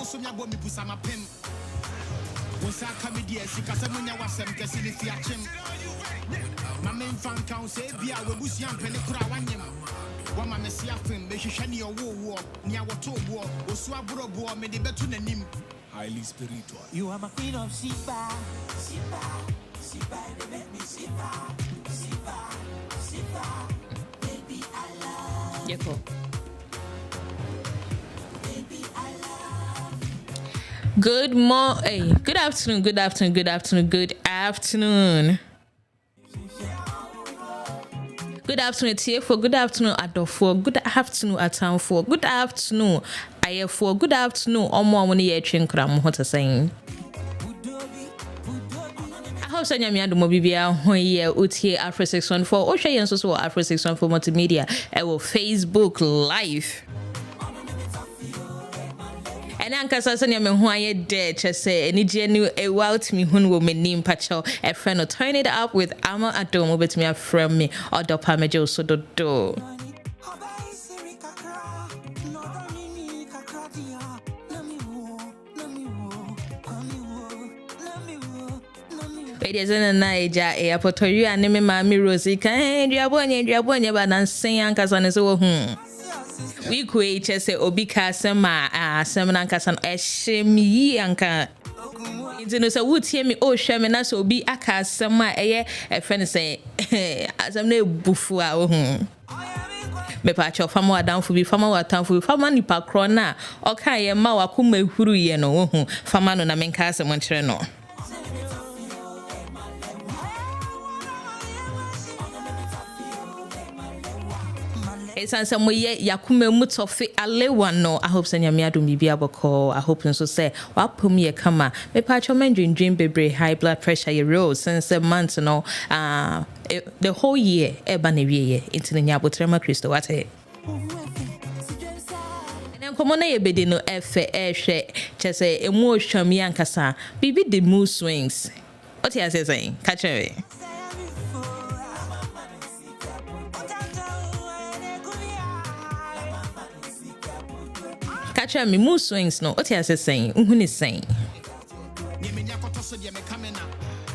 so me abo me busa ma pem. Wosa kamedia sikasa munya wasem kesi ni fiachim. Mama infan kan say bia we busia mpene kura wanyem. Wa mama sia fem be hwehwe ne owo ni awoto obo osu abrobo me de betu nanim. Highly spiritual. You are my queen of Sipa. Sipa, Sipa, they make me Sipa. Sipa, Sipa, baby I love. Yeko. Baby I love. Good afternoon, good afternoon, good afternoon, good afternoon. Good afternoon, TF4. Good afternoon, Adolfo. Good afternoon, Atanfo. Good afternoon, Ayefo. Good afternoon, Omo Amoni Yetrin Kram. What are saying? I hope Sanya Miado Mobibia, Hoye, Utie, Afro 614. Osha Yenso, so Afro 614 Multimedia. I will Facebook Live. And Ankasa Sanya me who I did just say any genu a wild me who will me name pacho a friend or turn it up with Ama Adom with me from me or Dopamajo so do. It is in a Naija a Potoria and me Mammy Rosie can Diabonye but not saying Ankasan is over. We could just say Obika Sama, Seminanka San Eshemi Anka. It's no would hear me, oh, Sherman, so be a cast sama a friend say, as I'm no buffua. Me patch of Fama down for be Fama town for Fama Nipa Crona, or Kaya Mawa Kume Huru no, Famano Namencasa Montreno. It's an some way Yakume Mutofi Alewano. I hope Sanya Miadu Mibia Boko. I hope so say Wapumi Kama. Me patcho men dream baby high blood pressure you rose since a month no the whole year ebane wie into the Nyabotrema Christo what he. And come on a bedi no efe ehwe just say emotion mi ankasa bibi the mood swings. What you saying? Catch me. Catch me mood swings no. What you saying? Who is saying?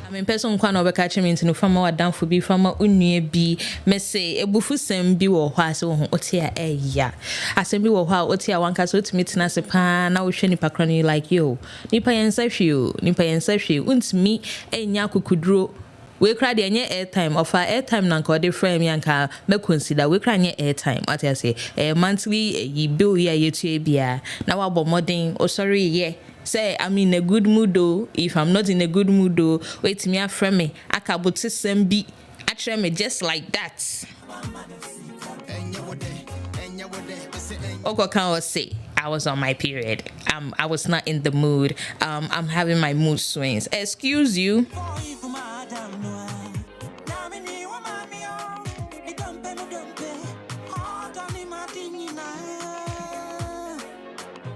I mean, person can over catch me into no farmer down for be farmer unye be me say ebufu sem bi wo hwa so ho otia ya asem bi wo hwa otia wanka so timi tena se pa na wo hwe nipa kran like yo nipa yensa hwe untimi enya kukuduro we cry the any airtime offer airtime na nka de frame yanka me consider we cry any airtime what I say monthly ye bill here ye to bia na wa bo modern oh sorry yeah say I'm in a good mood though. If I'm not in a good mood though, wait me after me akabuti sembi atre me just like that. Oko can say I was on my period. I was not in the mood. I'm having my mood swings. Excuse you.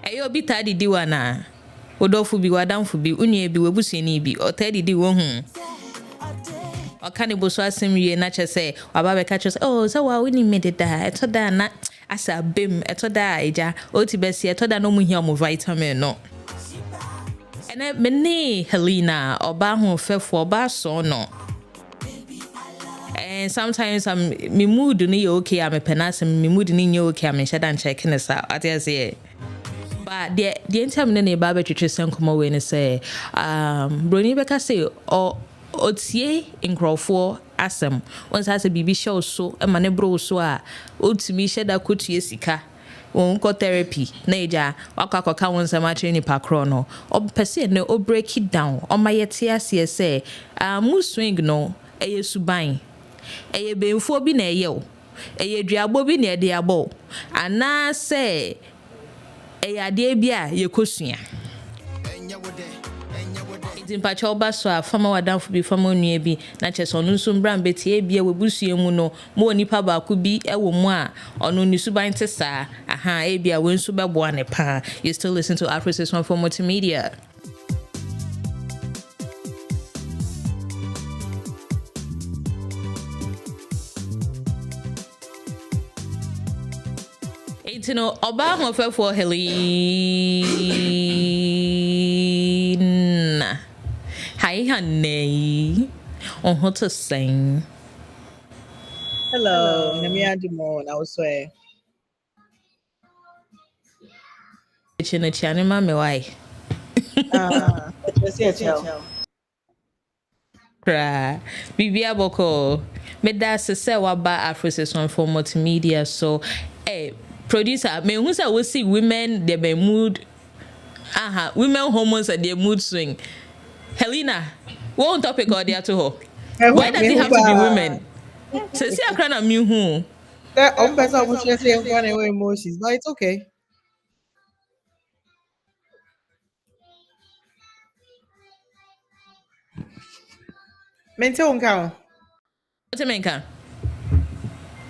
Ayo bi tadi diwana. Odofu bi wadamfu bi unye bi webuseni bi otedi di wo hu. Okani bo so asem wie na che say waba ka che oh so wa woni mededa etoda na asa bem etoda eja oti besi etoda no mu hia mo vitamin no. Ene meni Helena oba hu fefo oba so no. And sometimes me mood ni okay am penasem me mood ni okay am shedan check ne sa ati say. But the entire ne ba betwetwe senkomo we ne say broni beka say o otie nkrofo asem once as a bibi show so e ma ne bro so a otimi sheda kotu esika won ko therapy na eja wakakọka won sama training pakro no o pese ne o break it down o ma yete ase say mood swing no eye suban eye benfo bi na eye o eye duabo bi na ede abo ana say ade bia yekosua Impacha oba so afama wadamfo bi fama nua bi na cheso no nso mbran betie bia webusua mu no mo nipa ba ku bi ewo mu a ono ni suban tesa aha e bia wenso bebo ane pa. You still listen to Afro 614 Multimedia. Oba ho fefo Helena Hi, honey. On how to sing. Hello, Namia Dumont. I was swear. Chino Chanima, me why? Let's see a chill. Cry. Bibia Boko. Me da se se waba Afroseson for multimedia. So, producer, me who say we see women they be mood. Women hormones and their mood swing. Helena, one topic or the other. Why does it have to be women? So see I can't me who. I'm better with you saying one away emotions, but it's okay. Mental count. What's a man?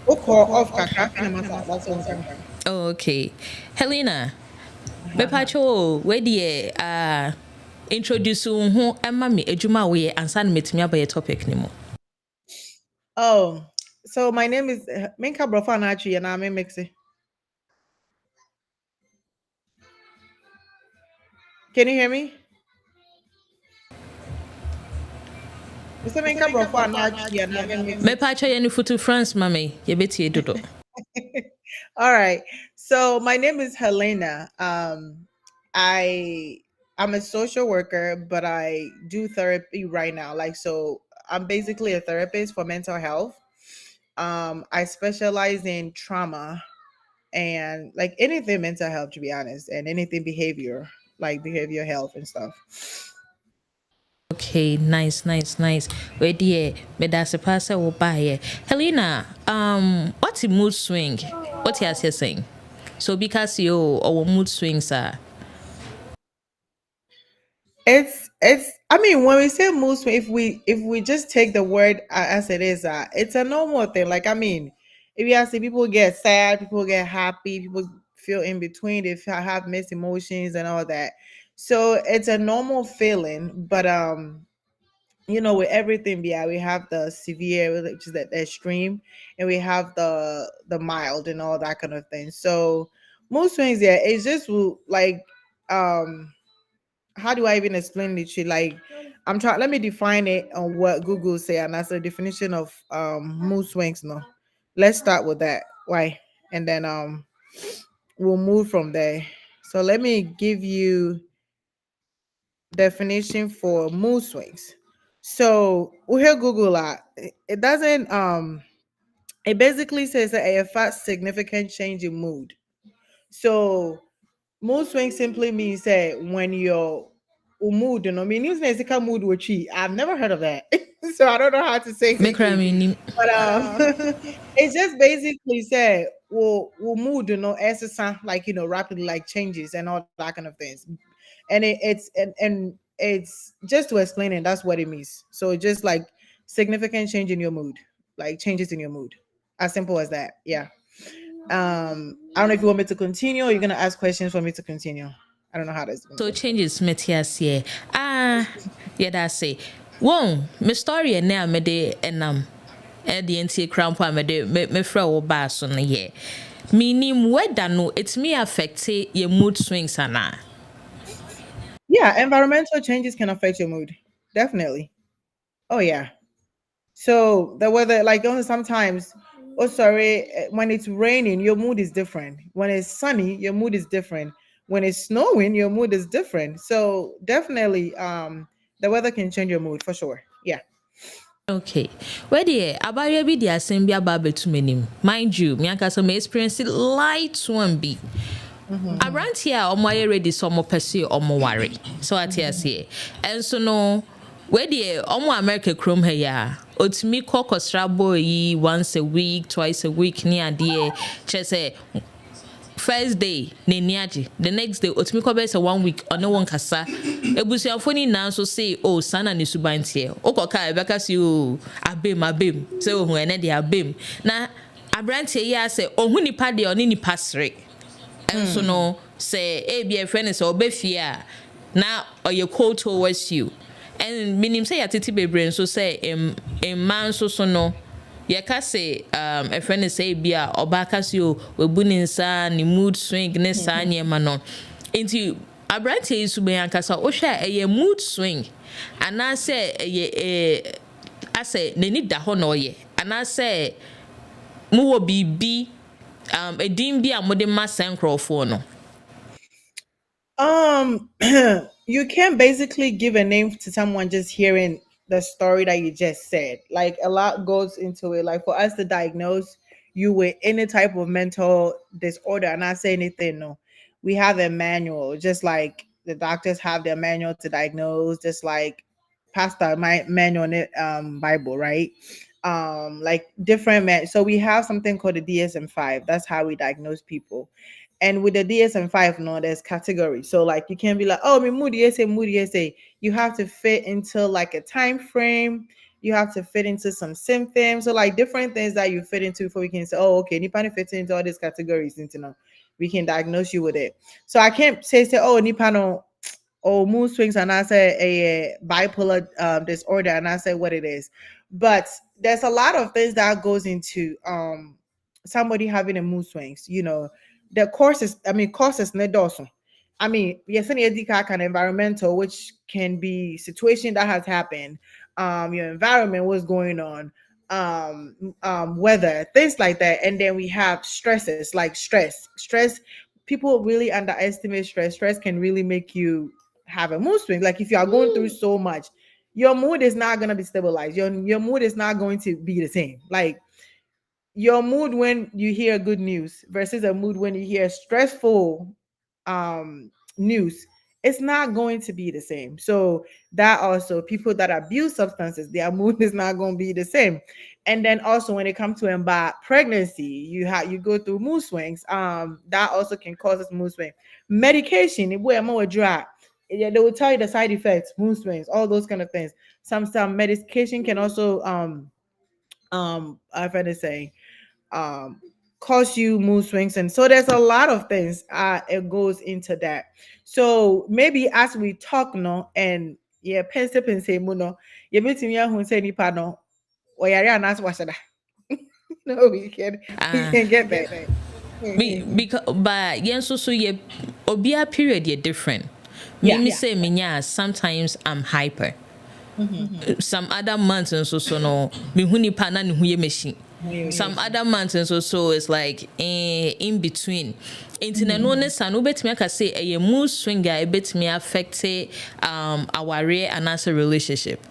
Call off Kaka and that's on. Okay. Helena, Bepacho, where the introduce who Emma me ejuma we ansan metimi abaye topic ni mo. Oh, so my name is Minka Brofanachi and I'm in Mexi. Can you hear me? Mr. Minka Brofanachi and I'm in Mexi. Mepacho ye ni futu France mami, ye beti dodo. All right. So my name is Helena. I'm a social worker, but I do therapy right now. Like, so I'm basically a therapist for mental health. I specialize in trauma and like anything mental health, to be honest, and anything behavior, like behavior health and stuff. Okay, nice. Where the me da se pasa wo ba Helena, what's the mood swing? What you are saying? So because you or mood swings are It's I mean, when we say mood swing, if we just take the word as it is, it's a normal thing. Like, I mean, if you ask, people get sad, people get happy, people feel in between, they have mixed emotions and all that. So it's a normal feeling, but with everything, yeah, we have the severe, which is the extreme, and we have the mild and all that kind of thing. So mood swings, yeah, it's just like how do I even explain it to you? Like, let me define it on what Google say, and that's the definition of mood swings. No, let's start with that. Why? And then we'll move from there. So let me give you definition for mood swings. So we hear Google a lot. It doesn't it basically says that a fast significant change in mood. So mood swing simply means that when your mood, means physical mood which I've never heard of that. So I don't know how to say me cry it. me But it just basically said will mood, exercise like rapidly like changes and all that kind of things. And it's just to explain it, that's what it means. So just like significant change in your mood, like changes in your mood. As simple as that. Yeah. I don't know if you want me to continue or you're gonna ask questions for me to continue. I don't know how this. so changes metias here. Yeah, that's it. Won, me story and now me de enam. The NT crown pa me de me fra wo ba so no ye. Meaning weather no it may affect your mood swings ana. Yeah, environmental changes can affect your mood. Definitely. Oh yeah. So the weather, like sometimes, when it's raining, your mood is different. When it's sunny, your mood is different. When it's snowing, your mood is different. So definitely, the weather can change your mood for sure. Yeah. Okay. Where the abaya bi the asem bi aba betumenim. Mind you, me aka some experience light one be. Around here, omo ready so mo pursue omo worry. So at here. And so no where the omo America chrome here. Otimi kokosra boy once a week, twice a week near the say first day neniaji, the next day otimi ko be say 1 week or no one kasa ebusuafo ni na so say oh sana ni subantie okoka e beka si o abem say ohun ene de abem na abrantie ya say ohun nipa de oni nipa sere enso no say e be friend say obefie a na oye cold towards you. And minim say yatiti bebre so say man so no ye ka say a friend say bia oba ka si o webu ni nsa ni mood swing ne sa nyema no enti aberante yi so bɛn ankasa wohwɛ ɛyɛ mood swing anaasɛ ɛyɛ asɛ n'ani da hɔ na ɔyɛ anaasɛ mowɔ biribi ɛdin bi a mode ma sɛ nkurɔfoɔ no. You can't basically give a name to someone just hearing the story that you just said. Like a lot goes into it. Like for us to diagnose you with any type of mental disorder and not say anything, no. We have a manual, just like the doctors have their manual to diagnose, just like pastor my manual in it, Bible, right? Like different so we have something called the DSM-5. That's how we diagnose people. And with the DSM-5, no, there's categories. So like you can't be like, oh, me moody essay. You have to fit into like a time frame. You have to fit into some symptoms. So like different things that you fit into before we can say, oh, okay, Nippon fits into all these categories, you know. We can diagnose you with it. So I can't say, oh, Nippon or mood swings and I say a bipolar disorder and I say what it is. But there's a lot of things that goes into somebody having a mood swings, you know. The causes not also. I mean, yes, any kind of environmental, which can be situation that has happened, your environment, what's going on, weather, things like that. And then we have stresses like stress. People really underestimate stress. Stress can really make you have a mood swing. Like if you are going through so much, your mood is not gonna be stabilized. Your mood is not going to be the same. Like your mood when you hear good news versus a mood when you hear stressful news, it's not going to be the same. So that also people that abuse substances, their mood is not going to be the same. And then also when it comes to pregnancy, you go through mood swings. That also can cause us mood swings. Medication, if we're more dry, yeah, they will tell you the side effects, mood swings, all those kind of things. Some medication can also I've heard it say cause you mood swings, and so there's a lot of things it goes into that. So maybe as we talk no and yeah pense mu no you betimi ahun say nipa no oyare anas wasada. No, we can get there. Because but yenso so ye obia period ye different. Me say me sometimes I'm hyper. Some other months and so no me hu nipa na ne hu ye machine. Some other months and so it's like in between. Into no ne san obetimi aka say a mood swing a betimi affect our and as a relationship.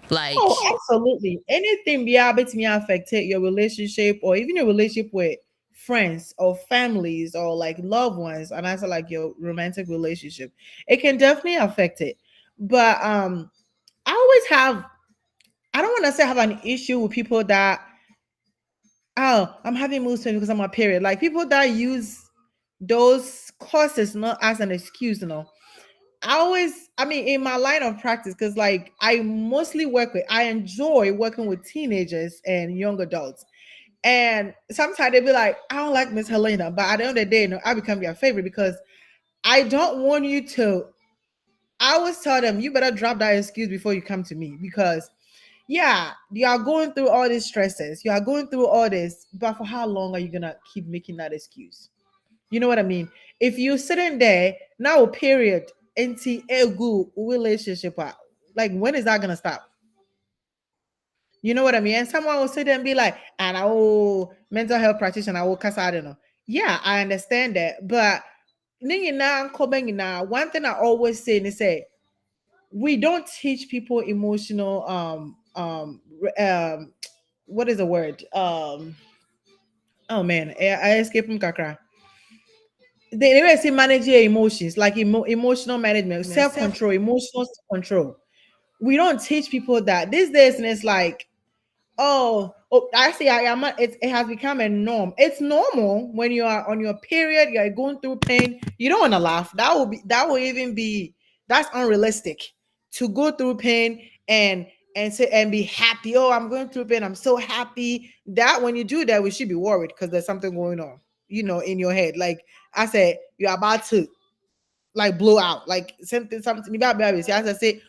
Like absolutely anything be able to affect your relationship or even your relationship with friends or families or like loved ones and also like your romantic relationship, it can definitely affect it. But I always I don't want to say I have an issue with people that I'm having mood swings because I'm a period, like people that use those causes not as an excuse, I mean, in my line of practice, because like I enjoy working with teenagers and young adults. And sometimes they be like, I don't like Miss Helena, but at the end of the day, I become your favorite because I don't want you to. I always tell them, you better drop that excuse before you come to me because, yeah, you are going through all these stresses, you are going through all this, but for how long are you gonna keep making that excuse? You know what I mean? If you're sitting there now, period, into a good relationship, like when is that gonna stop? You know what I mean? And someone will sit there and be like, and mental health practitioner, I will cuss out, you know. Yeah, I understand that. But one thing I always say is say we don't teach people emotional what is the word? Oh man, I escaped from kakra. They always say manage your emotions, like emotional management, self-control, emotional control. We don't teach people that these days, and it's like, actually, I am. It has become a norm. It's normal when you are on your period, you are going through pain. You don't want to laugh. That will even be that's unrealistic to go through pain and say and be happy. Oh, I'm going through pain. I'm so happy. That when you do that, we should be worried because there's something going on, in your head. Like I said, you're about to like blow out, like something. As I say,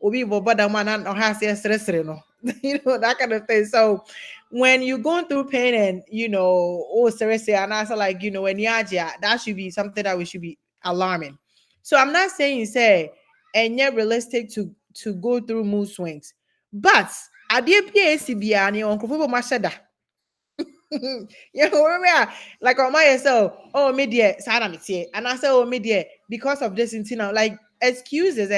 obi boba da man and has stress, that kind of thing. So when you're going through pain and seriously, and also like when that should be something that we should be alarming. So I'm not saying say and yet realistic to go through mood swings, but adie PAC bia ne onkofo ma sheda. You know where we are, like on my so oh media sada me tie and I say oh media because of this thing now like excuses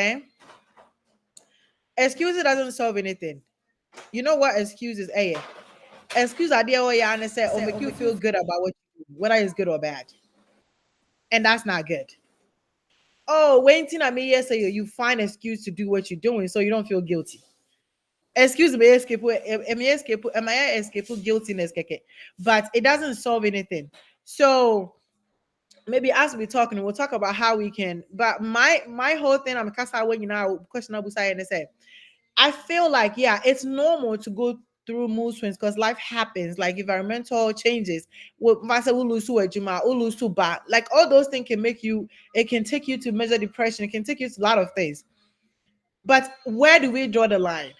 excuses doesn't solve anything. You know what excuses excuse idea what you and say or make you feel good about what you do, whether it's good or bad, and that's not good. Oh, waiting at me yes you find excuse to do what you're doing so you don't feel guilty. Excuse me, am I escape guiltiness, keke? But it doesn't solve anything. So maybe as we're talking, we'll talk about how we can. But my whole thing, I'm kasa when you know question Abu Sai and say, I feel like yeah, it's normal to go through mood swings because life happens, like environmental changes. Like all those things can make you. It can take you to major depression. It can take you to a lot of things. But where do we draw the line?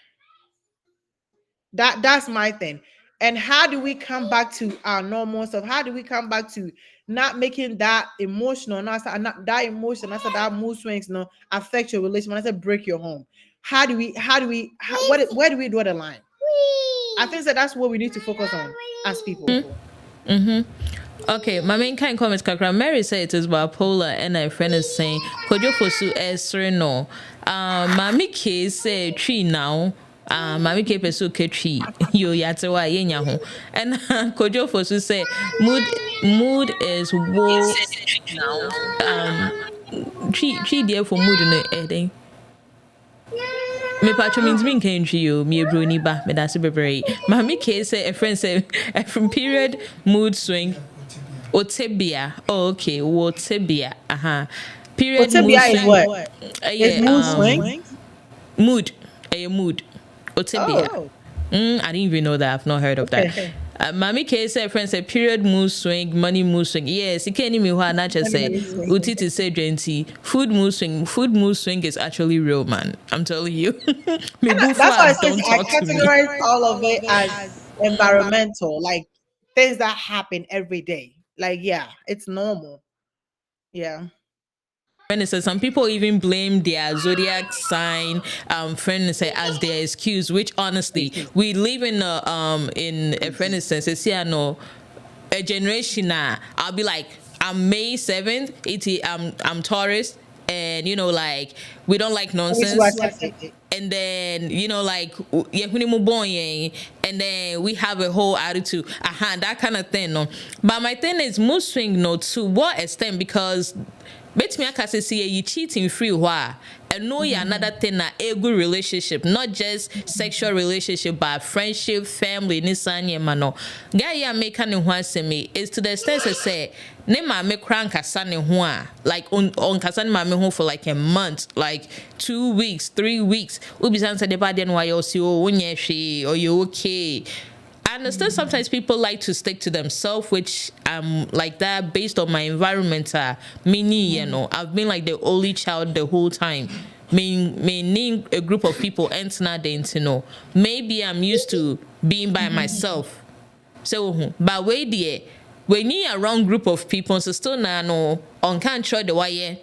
That's my thing. And how do we come back to our normal stuff? How do we come back to not making that emotional, not that emotion, that's that mood swings, no, affect your relationship? I said break your home. Where do we draw the line? I think that that's what we need to focus on as people. Okay, my main kind comments kakra. Mary said it is bipolar, and her friend is saying Kojo Fosu esre no. Mami K say tree now. Mami K pesu ke tree. Yo yatewa yenya ho. And Kojo Fosu say mood is wo. Tree there for mood no eding. Me patcho means me can you me bruni ba me that's bebre. Mami K say a friend say from period mood swing. Otebia. Oh, okay. Otebia. Period. Otebia is what? Yeah. Mood swings? Mood. Mood. Otebia. Oh. I didn't even know that. I've not heard of that. Mami K said, friend said, period mood swing, money mood swing. Yes, it can't even not just say, Uti to say, Genty, food mood swing. Food mood swing is actually real, man. I'm telling you. That's why I categorize all of it as environmental, like things that happen every day. Like, yeah, it's normal. Yeah. Friend says some people even blame their zodiac sign friend say as their excuse, which honestly we live in a friend sense a generation now. I'll be like I'm May 7th, I'm Taurus, and you know like we don't like nonsense. And then like and then we have a whole attitude, that kind of thing. No, but my thing is mood swing no to what extent, because bet me I can say you cheating free why and know you another thing a good relationship, not just sexual relationship but friendship, family, nisanye mano. Guy ya make an me is to the extent to say ne ma me kran kasa ne ho a like on kasa ne ma me ho for like a month, like 2 weeks, 3 weeks. Ubi san say the bad then why you see oh onye or you okay. I understand sometimes people like to stick to themselves, which like that based on my environment. I've been like the only child the whole time. Name a group of people and not maybe I'm used to being by myself. So but wait there when you around group of people, so still no on can't try the wire.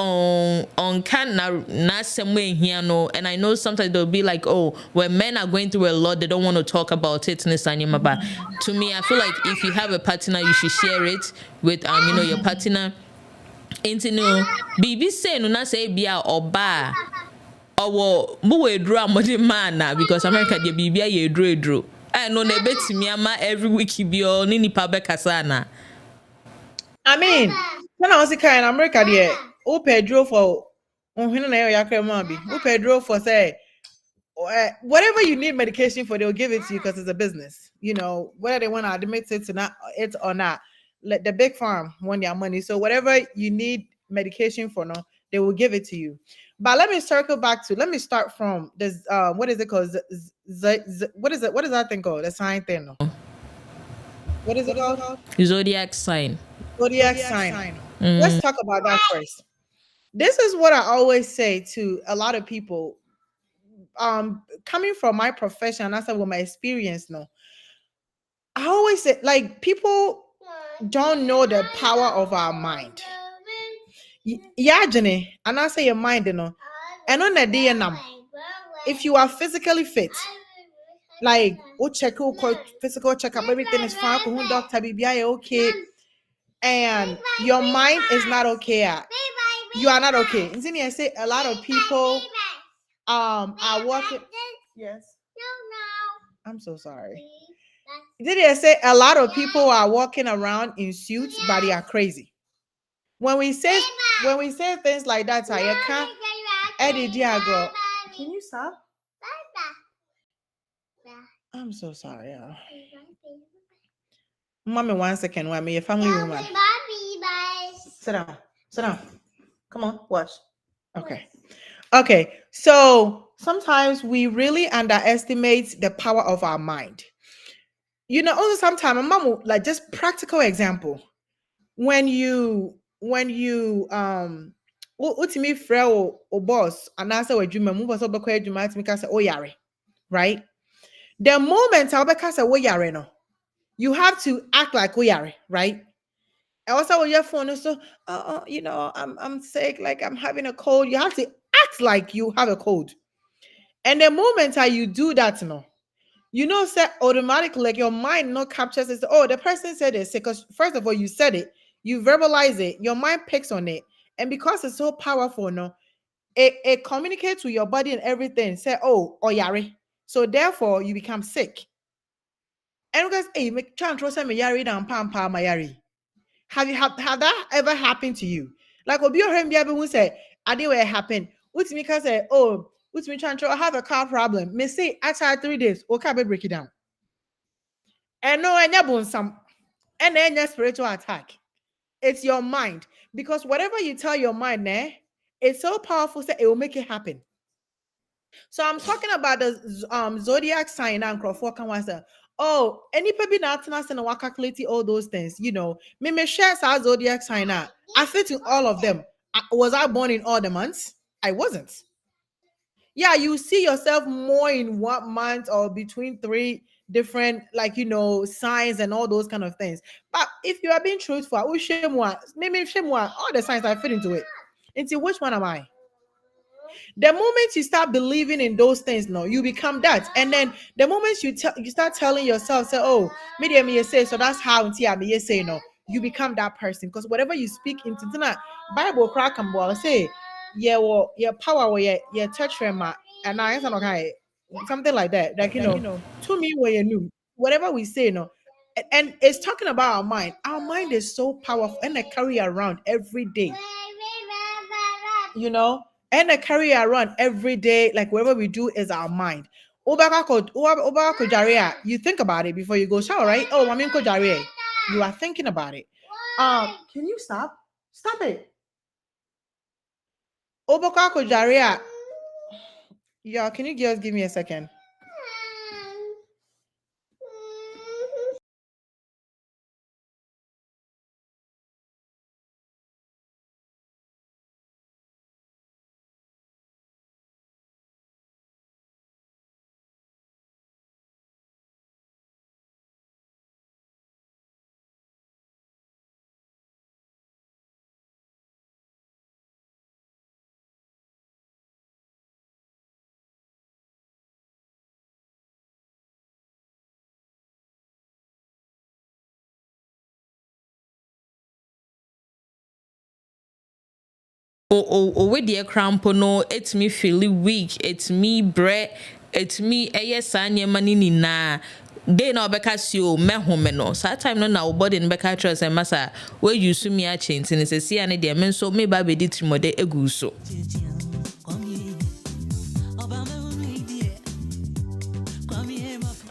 On can not somewhere here no, and I know sometimes they'll be like, oh, when men are going through a lot, they don't want to talk about it. But to me, I feel like if you have a partner, you should share it with your partner. Into BB say no, not say be or bar or more draw more man because America the BB ye drew. I know ne bet me ama every week you be all nini pabe kasana. I mean, when I was in America there. Pedro for Pedro for say whatever you need medication for, they'll give it to you because it's a business. Whether they want to admit it or not, let the big farm want their money. So whatever you need medication for, no, they will give it to you. But let me start from this. What is it called? What is that thing called? The sign thing. No? What is it called? Zodiac sign. Zodiac sign. Let's talk about that first. This is what I always say to a lot of people. Coming from my profession, I said with my experience, no. I always say, like, people don't know the power of our mind. Yeah, Jenny, and I say your mind, you know. And on the day, if you are physically fit, like check physical checkup, everything is fine. Doctor BBI okay, and your mind is not okay. You are not okay. In I say a lot of people are working. Yes. I'm so sorry. Did I say a lot of people are walking around in suits, but they are crazy? When we say things like that, I can't. Eddie, dear girl, can you stop? I'm so sorry. Mommy, 1 second. Why me a family woman? Sit down. Sit down. Come on, watch. Okay. Okay. So sometimes we really underestimate the power of our mind. You know, also sometimes, mom will, like just practical example. When you ultimately frɛ o boss and answer what you move us over you might make us say oh yare, right? The moment I will say oh yare no, you have to act like oh yare, right? Also with your phone so you know I'm sick, like I'm having a cold. You have to act like you have a cold. And the moment how you do that no, you know, say automatically like your mind not captures it. Oh, the person said it because first of all, you said it, you verbalize it, your mind picks on it, and because it's so powerful, no, it communicates with your body and everything. Say, oh, yari. So therefore, you become sick. And because hey, make try and throw some yari down, pam pam yari. Have that ever happened to you? Like obi or him who say, I did what happened. What's me can say, oh, what's me trying to I have a car problem. Me say outside 3 days, okay, break it down. And no, and some and then your spiritual attack. It's your mind. Because whatever you tell your mind, it's so powerful that it will make it happen. So I'm talking about the zodiac sign and Crawford can was oh, any baby not and what calculate all those things, you know. Me share our zodiac sign. I fit in all of them. Was I born in all the months? I wasn't. Yeah, you see yourself more in 1 month or between 3 different, like you know, signs and all those kind of things. But if you are being truthful, we shame one, maybe shame one, all the signs I fit into it. Into which one am I? The moment you start believing in those things, no, you become that. And then the moment you start telling yourself, say, oh, media me say, so that's how until me say no, you become that person. Because whatever you speak into Bible crack and ball say, yeah, well, your power or your touch and I answer okay, something like that. Like you know, to me where you knew whatever we say, no. And it's talking about our mind. Our mind is so powerful and I carry around every day. You know, and a carry around every day, like wherever we do is our mind. You think about it before you go shower, right? Oh, I mean, you are thinking about it. Can you stop? Stop it. Yeah, can you just give me a second? With the crampo no, it's me feeling weak, it's me bread, it's me sanya money na day no because you me home no so time no na body no beka trust and massa where you su me a change and say see and dey men so me ba be di trimode egu so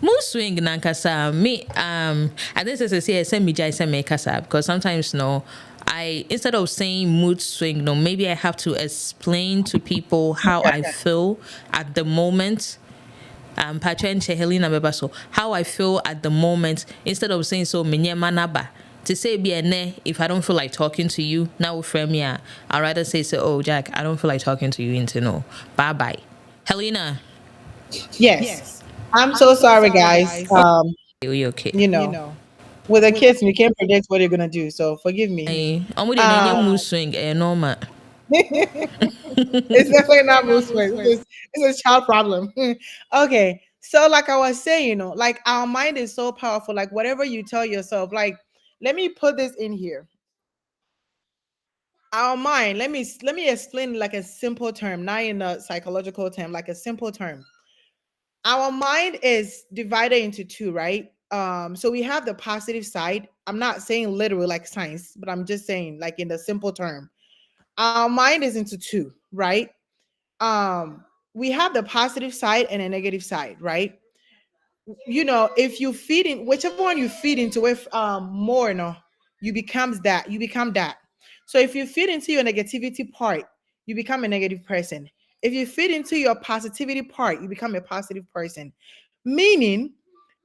mood swing nankasa me I think say me jai say me kasa because sometimes no I instead of saying mood swing, no, maybe I have to explain to people how I feel at the moment. Helena Bebaso, how I feel at the moment instead of saying so manaba. To say if I don't feel like talking to you, now frame me, I'd rather say so, oh Jack, I don't feel like talking to you into no. Bye bye. Helena. Yes. I'm so sorry guys. You okay? You know. with the kids, you can't predict what you're gonna do. So forgive me. ɔmo de na Uh, ɛnyɛ mood swing normal. it's definitely not mood swings. It's a child problem. Okay. So like I was saying, like our mind is so powerful. Like whatever you tell yourself, like let me put this in here. Our mind, let me explain like a simple term, not in a psychological term, like a simple term. Our mind is divided into two, right? So we have the positive side. I'm not saying literally like science, but I'm just saying like in the simple term. Our mind is into two, right? We have the positive side and a negative side, right? If you feed in whichever one you feed into with more, you become that. So if you feed into your negativity part, you become a negative person. If you feed into your positivity part, you become a positive person. Meaning,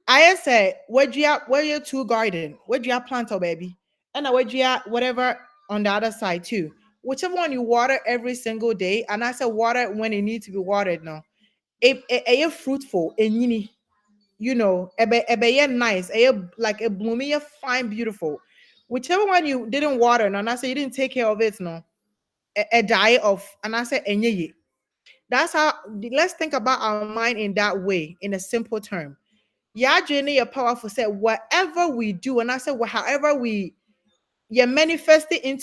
I said, where you two garden, where you plant, oh baby, and where you whatever on the other side too. Whichever one you water every single day, and I said water when it needs to be watered. No, it fruitful and ebe nice, like a bloomy, fine, beautiful. Whichever one you didn't water, no, and I said you didn't take care of it, no, a die of, and I said enye. That's how. Let's think about our mind in that way, in a simple term. Yeah, Jenny, you're powerful. Said whatever we do, and I said, well, however we, you manifest it into